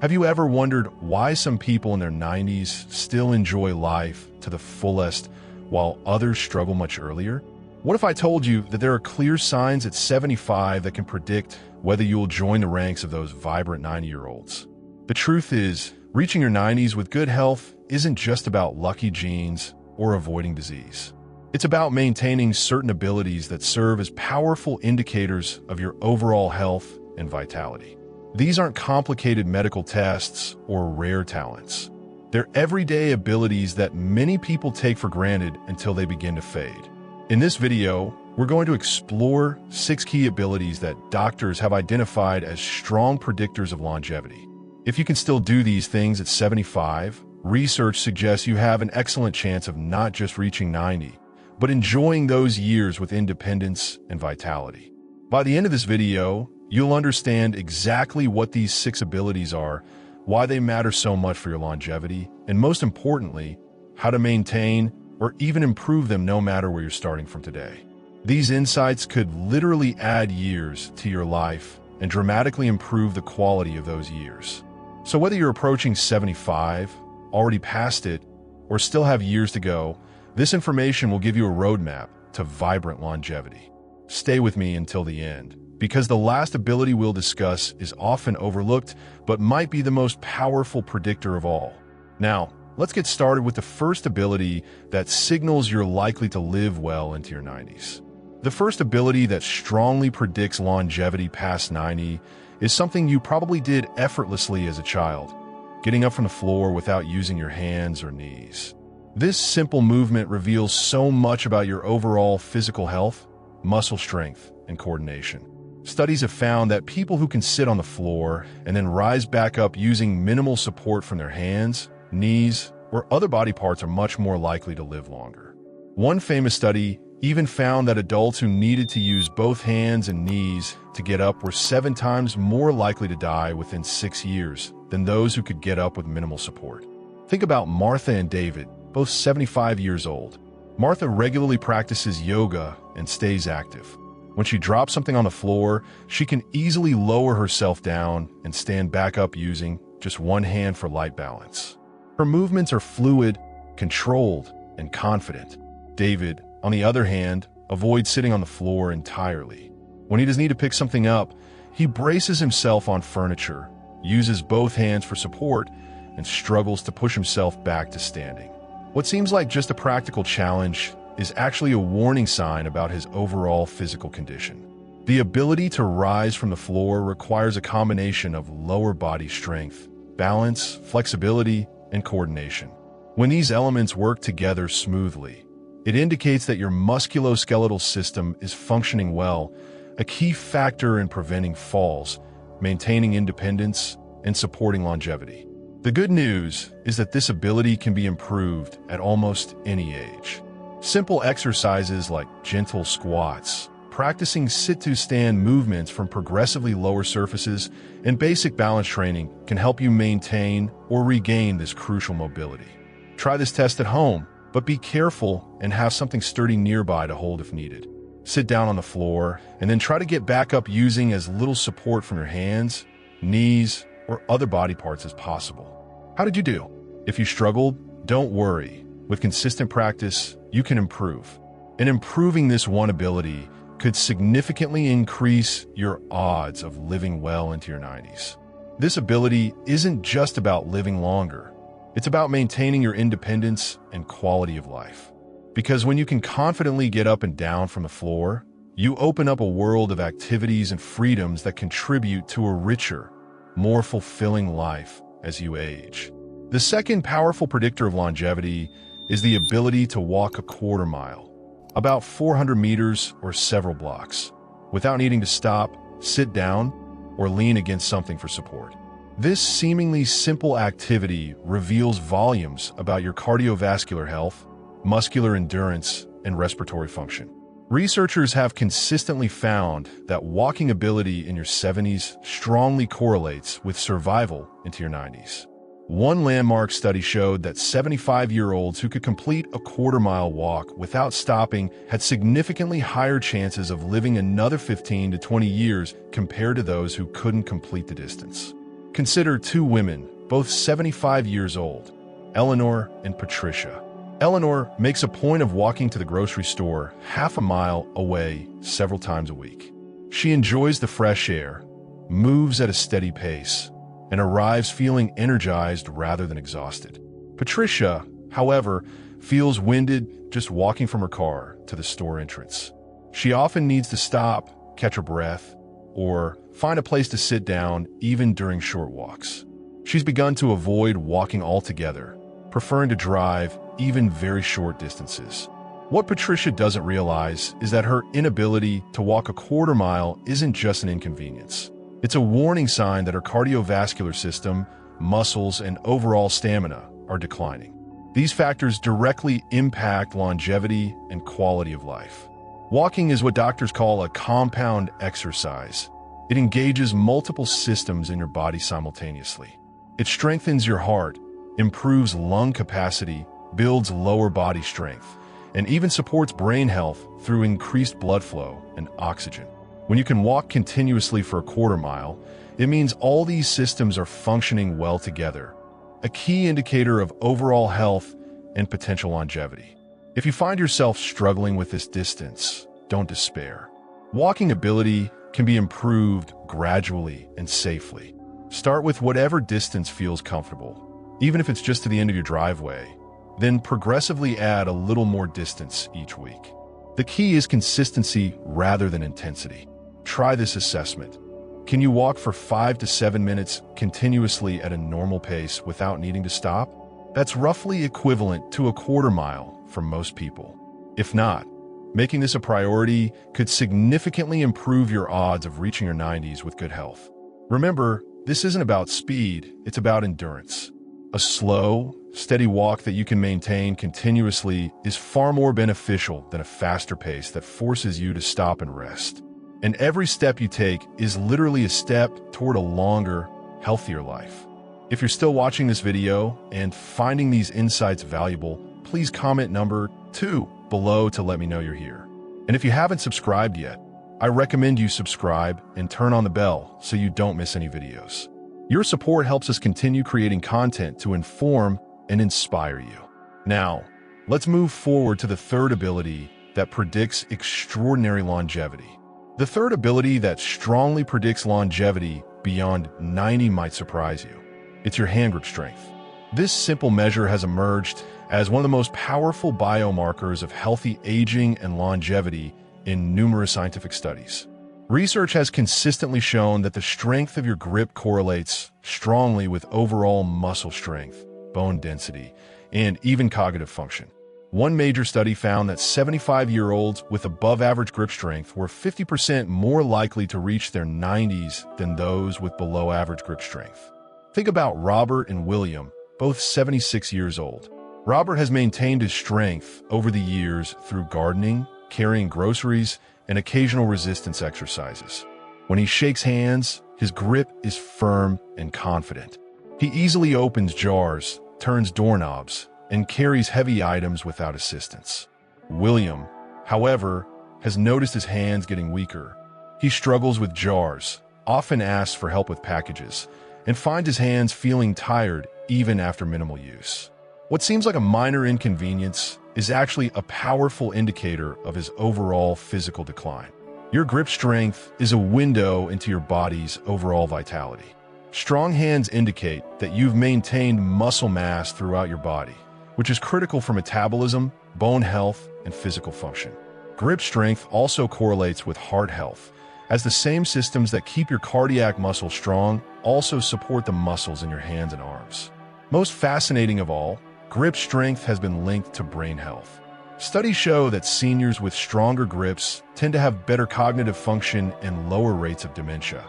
Have you ever wondered why some people in their 90s still enjoy life to the fullest while others struggle much earlier? What if I told you that there are clear signs at 75 that can predict whether you will join the ranks of those vibrant 90-year-olds? The truth is, reaching your 90s with good health isn't just about lucky genes or avoiding disease. It's about maintaining certain abilities that serve as powerful indicators of your overall health and vitality. These aren't complicated medical tests or rare talents. They're everyday abilities that many people take for granted until they begin to fade. In this video, we're going to explore 6 key abilities that doctors have identified as strong predictors of longevity. If you can still do these things at 75, research suggests you have an excellent chance of not just reaching 90, but enjoying those years with independence and vitality. By the end of this video, you'll understand exactly what these 6 abilities are, why they matter so much for your longevity, and most importantly, how to maintain or even improve them no matter where you're starting from today. These insights could literally add years to your life and dramatically improve the quality of those years. So whether you're approaching 75, already past it, or still have years to go, this information will give you a roadmap to vibrant longevity. Stay with me until the end, because the last ability we'll discuss is often overlooked, but might be the most powerful predictor of all. Now, let's get started with the first ability that signals you're likely to live well into your 90s. The first ability that strongly predicts longevity past 90 is something you probably did effortlessly as a child, getting up from the floor without using your hands or knees. This simple movement reveals so much about your overall physical health, muscle strength, and coordination. Studies have found that people who can sit on the floor and then rise back up using minimal support from their hands, knees, or other body parts are much more likely to live longer. One famous study even found that adults who needed to use both hands and knees to get up were 7 times more likely to die within 6 years than those who could get up with minimal support. Think about Martha and David, both 75 years old. Martha regularly practices yoga and stays active. When she drops something on the floor, she can easily lower herself down and stand back up using just one hand for light balance. Her movements are fluid, controlled, and confident. David, on the other hand, avoids sitting on the floor entirely. When he does need to pick something up, he braces himself on furniture, uses both hands for support, and struggles to push himself back to standing. What seems like just a practical challenge is actually a warning sign about his overall physical condition. The ability to rise from the floor requires a combination of lower body strength, balance, flexibility, and coordination. When these elements work together smoothly, it indicates that your musculoskeletal system is functioning well, a key factor in preventing falls, maintaining independence, and supporting longevity. The good news is that this ability can be improved at almost any age. Simple exercises like gentle squats, practicing sit-to-stand movements from progressively lower surfaces, and basic balance training can help you maintain or regain this crucial mobility. Try this test at home, but be careful and have something sturdy nearby to hold if needed. Sit down on the floor and then try to get back up using as little support from your hands, knees, or other body parts as possible. How did you do? If you struggled, don't worry. With consistent practice, you can improve. And improving this one ability could significantly increase your odds of living well into your 90s. This ability isn't just about living longer. It's about maintaining your independence and quality of life. Because when you can confidently get up and down from the floor, you open up a world of activities and freedoms that contribute to a richer, more fulfilling life as you age. The second powerful predictor of longevity is the ability to walk a quarter mile, about 400 meters or several blocks, without needing to stop, sit down, or lean against something for support. This seemingly simple activity reveals volumes about your cardiovascular health, muscular endurance, and respiratory function. Researchers have consistently found that walking ability in your 70s strongly correlates with survival into your 90s. One landmark study showed that 75-year-olds who could complete a quarter-mile walk without stopping had significantly higher chances of living another 15 to 20 years compared to those who couldn't complete the distance. Consider two women, both 75 years old, Eleanor and Patricia. Eleanor makes a point of walking to the grocery store half a mile away several times a week. She enjoys the fresh air, moves at a steady pace, and arrives feeling energized rather than exhausted. Patricia, however, feels winded just walking from her car to the store entrance. She often needs to stop, catch her breath, or find a place to sit down even during short walks. She's begun to avoid walking altogether, preferring to drive even very short distances. What Patricia doesn't realize is that her inability to walk a quarter mile isn't just an inconvenience. It's a warning sign that her cardiovascular system, muscles, and overall stamina are declining. These factors directly impact longevity and quality of life. Walking is what doctors call a compound exercise. It engages multiple systems in your body simultaneously. It strengthens your heart, improves lung capacity, builds lower body strength, and even supports brain health through increased blood flow and oxygen. When you can walk continuously for a quarter mile, it means all these systems are functioning well together, a key indicator of overall health and potential longevity. If you find yourself struggling with this distance, don't despair. Walking ability can be improved gradually and safely. Start with whatever distance feels comfortable, even if it's just to the end of your driveway. Then progressively add a little more distance each week. The key is consistency rather than intensity. Try this assessment. Can you walk for 5 to 7 minutes continuously at a normal pace without needing to stop? That's roughly equivalent to a quarter mile for most people. If not, making this a priority could significantly improve your odds of reaching your 90s with good health. Remember, this isn't about speed, it's about endurance. A slow, steady walk that you can maintain continuously is far more beneficial than a faster pace that forces you to stop and rest. And every step you take is literally a step toward a longer, healthier life. If you're still watching this video and finding these insights valuable, please comment number 2 below to let me know you're here. And if you haven't subscribed yet, I recommend you subscribe and turn on the bell so you don't miss any videos. Your support helps us continue creating content to inform and inspire you. Now, let's move forward to the third ability that predicts extraordinary longevity. The third ability that strongly predicts longevity beyond 90 might surprise you. It's your hand grip strength. This simple measure has emerged as one of the most powerful biomarkers of healthy aging and longevity in numerous scientific studies. Research has consistently shown that the strength of your grip correlates strongly with overall muscle strength, bone density, and even cognitive function. One major study found that 75-year-olds with above-average grip strength were 50% more likely to reach their 90s than those with below-average grip strength. Think about Robert and William, both 76 years old. Robert has maintained his strength over the years through gardening, carrying groceries, and occasional resistance exercises. When he shakes hands, his grip is firm and confident. He easily opens jars, turns doorknobs, and carries heavy items without assistance. William, however, has noticed his hands getting weaker. He struggles with jars, often asks for help with packages, and finds his hands feeling tired even after minimal use. What seems like a minor inconvenience is actually a powerful indicator of his overall physical decline. Your grip strength is a window into your body's overall vitality. Strong hands indicate that you've maintained muscle mass throughout your body, which is critical for metabolism, bone health, and physical function. Grip strength also correlates with heart health, as the same systems that keep your cardiac muscle strong also support the muscles in your hands and arms. Most fascinating of all, grip strength has been linked to brain health. Studies show that seniors with stronger grips tend to have better cognitive function and lower rates of dementia,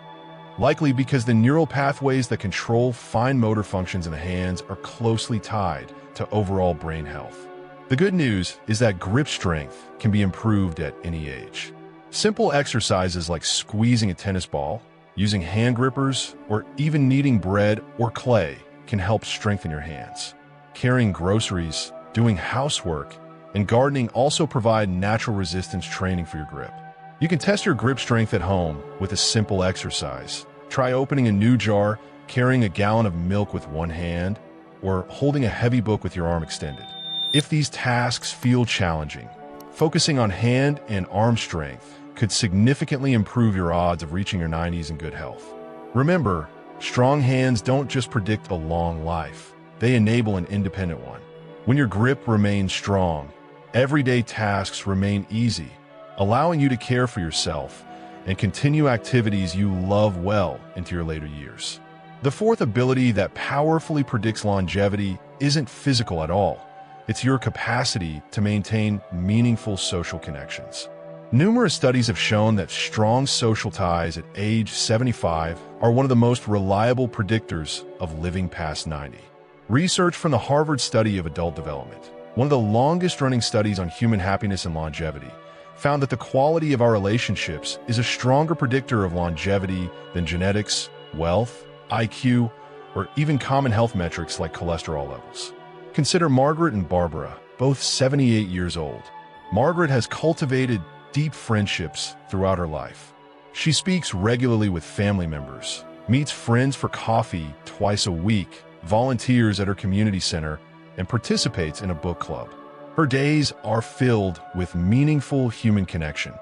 likely because the neural pathways that control fine motor functions in the hands are closely tied to overall brain health. The good news is that grip strength can be improved at any age. Simple exercises like squeezing a tennis ball, using hand grippers, or even kneading bread or clay can help strengthen your hands. Carrying groceries, doing housework, and gardening also provide natural resistance training for your grip. You can test your grip strength at home with a simple exercise. Try opening a new jar carrying a gallon of milk with one hand, or holding a heavy book with your arm extended. If these tasks feel challenging, focusing on hand and arm strength could significantly improve your odds of reaching your 90s in good health. Remember, strong hands don't just predict a long life, they enable an independent one. When your grip remains strong, everyday tasks remain easy, allowing you to care for yourself and continue activities you love well into your later years. The fourth ability that powerfully predicts longevity isn't physical at all. It's your capacity to maintain meaningful social connections. Numerous studies have shown that strong social ties at age 75 are one of the most reliable predictors of living past 90. Research from the Harvard Study of Adult Development, one of the longest-running studies on human happiness and longevity, found that the quality of our relationships is a stronger predictor of longevity than genetics, wealth, IQ, or even common health metrics like cholesterol levels. Consider Margaret and Barbara, both 78 years old. Margaret has cultivated deep friendships throughout her life. She speaks regularly with family members, meets friends for coffee twice a week, volunteers at her community center, and participates in a book club. Her days are filled with meaningful human connection.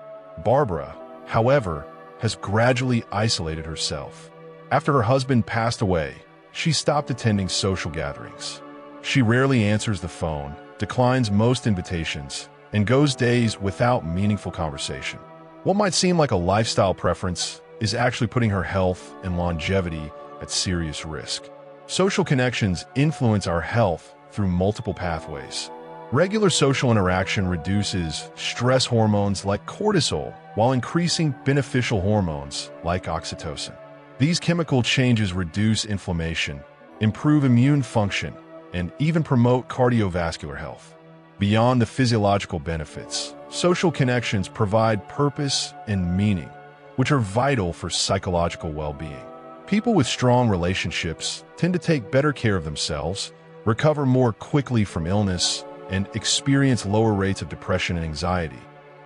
Barbara, however, has gradually isolated herself. After her husband passed away, she stopped attending social gatherings. She rarely answers the phone, declines most invitations, and goes days without meaningful conversation. What might seem like a lifestyle preference is actually putting her health and longevity at serious risk. Social connections influence our health through multiple pathways. Regular social interaction reduces stress hormones like cortisol while increasing beneficial hormones like oxytocin. These chemical changes reduce inflammation, improve immune function, and even promote cardiovascular health. Beyond the physiological benefits, social connections provide purpose and meaning, which are vital for psychological well-being. People with strong relationships tend to take better care of themselves, recover more quickly from illness, and experience lower rates of depression and anxiety,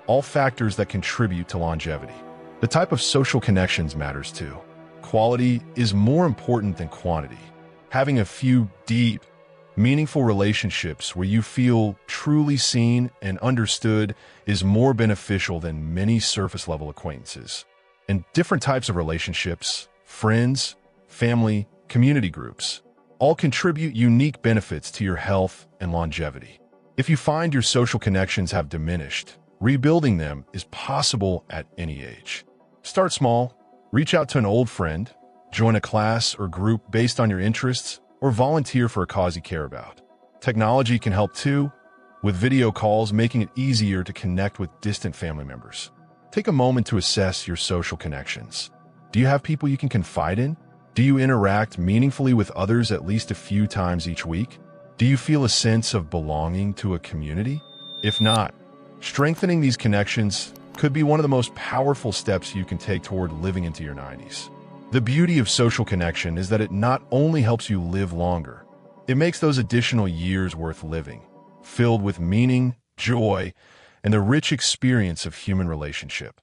all factors that contribute to longevity. The type of social connections matters too. Quality is more important than quantity. Having a few deep, meaningful relationships where you feel truly seen and understood is more beneficial than many surface-level acquaintances. And different types of relationships, friends, family, community groups, all contribute unique benefits to your health and longevity. If you find your social connections have diminished, rebuilding them is possible at any age. Start small, reach out to an old friend, join a class or group based on your interests, or volunteer for a cause you care about. Technology can help too, with video calls making it easier to connect with distant family members. Take a moment to assess your social connections. Do you have people you can confide in? Do you interact meaningfully with others at least a few times each week? Do you feel a sense of belonging to a community? If not, strengthening these connections could be one of the most powerful steps you can take toward living into your 90s. The beauty of social connection is that it not only helps you live longer, it makes those additional years worth living, filled with meaning, joy, and the rich experience of human relationship.